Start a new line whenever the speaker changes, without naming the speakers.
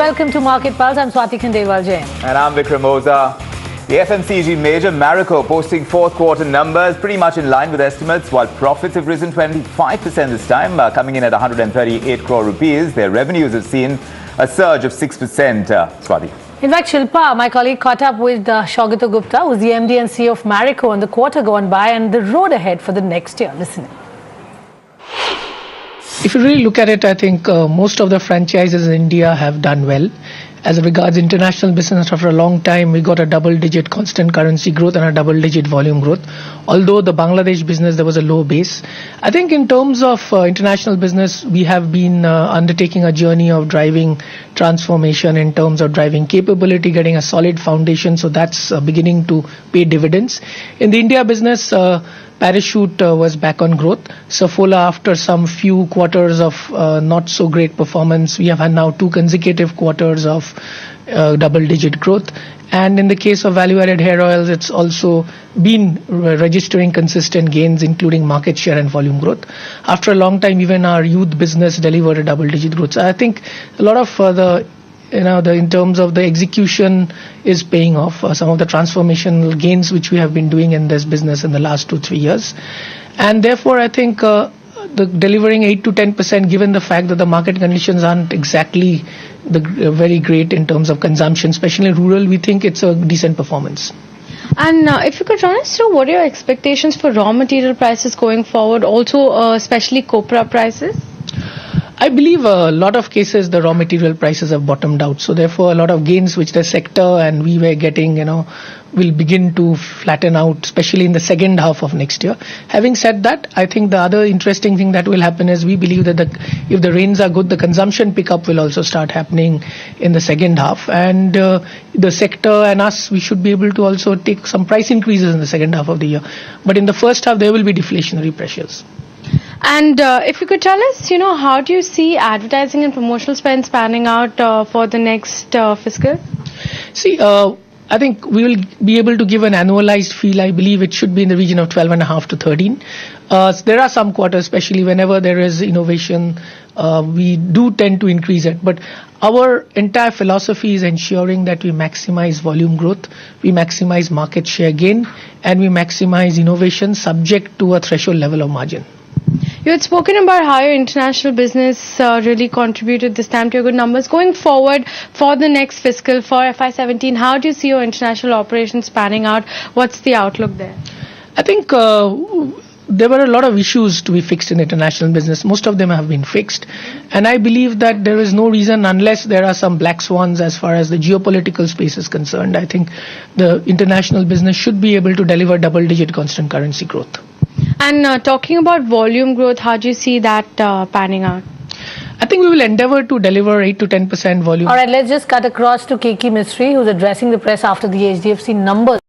welcome to Market Pulse. I'm Swati Khandelwal Jain.
And I'm Vikram Oza. The FMCG major Marico posting fourth quarter numbers pretty much in line with estimates, while profits have risen 25% this time, coming in at 138 crore rupees. Their revenues have seen a surge of 6%. Swati.
In fact, Shilpa, my colleague, caught up with Saugata Gupta, who's the MD and CEO of Marico, on the quarter gone by and the road ahead for the next year. Listen.
If you really look at it, I think most of the franchises in India have done well. As regards international business, after a long time, we got a double-digit constant currency growth and a double-digit volume growth. Although the Bangladesh business, there was a low base. I think in terms of international business, we have been undertaking a journey of driving transformation in terms of driving capability, getting a solid foundation. So that's beginning to pay dividends. In the India business, Parachute was back on growth. Saffola, after some few quarters of not so great performance, we have had now 2 consecutive quarters of double-digit growth. And in the case of value-added hair oils, it's also been registering consistent gains, including market share and volume growth. After a long time, even our youth business delivered a double-digit growth. So I think a lot of in terms of the execution is paying off. Some of the transformational gains which we have been doing in this business in the last 2-3 years. And therefore, I think the delivering 8 to 10%, given the fact that the market conditions aren't exactly very great in terms of consumption, especially rural, we think it's a decent performance.
And if you could run us through, what are your expectations for raw material prices going forward, also especially copra prices?
I believe a lot of cases the raw material prices have bottomed out. So therefore a lot of gains which the sector and we were getting, will begin to flatten out, especially in the second half of next year. Having said that, I think the other interesting thing that will happen is we believe that if the rains are good, the consumption pickup will also start happening in the second half. And the sector and us, we should be able to also take some price increases in the second half of the year. But in the first half, there will be deflationary pressures.
And if you could tell us, how do you see advertising and promotional spends panning out for the next fiscal?
See, I think we will be able to give an annualized feel. I believe it should be in the region of 12.5 to 13. There are some quarters, especially whenever there is innovation, we do tend to increase it. But our entire philosophy is ensuring that we maximize volume growth, we maximize market share gain, and we maximize innovation subject to a threshold level of margin.
You had spoken about how your international business really contributed this time to your good numbers. Going forward for the next fiscal, for FY17, how do you see your international operations panning out? What's the outlook there?
I think there were a lot of issues to be fixed in international business. Most of them have been fixed. And I believe that there is no reason, unless there are some black swans as far as the geopolitical space is concerned, I think the international business should be able to deliver double-digit constant currency growth.
And talking about volume growth, how do you see that panning out?
I think we will endeavor to deliver 8 to 10% volume.
All right, let's just cut across to KK Mistry, who's addressing the press after the HDFC numbers.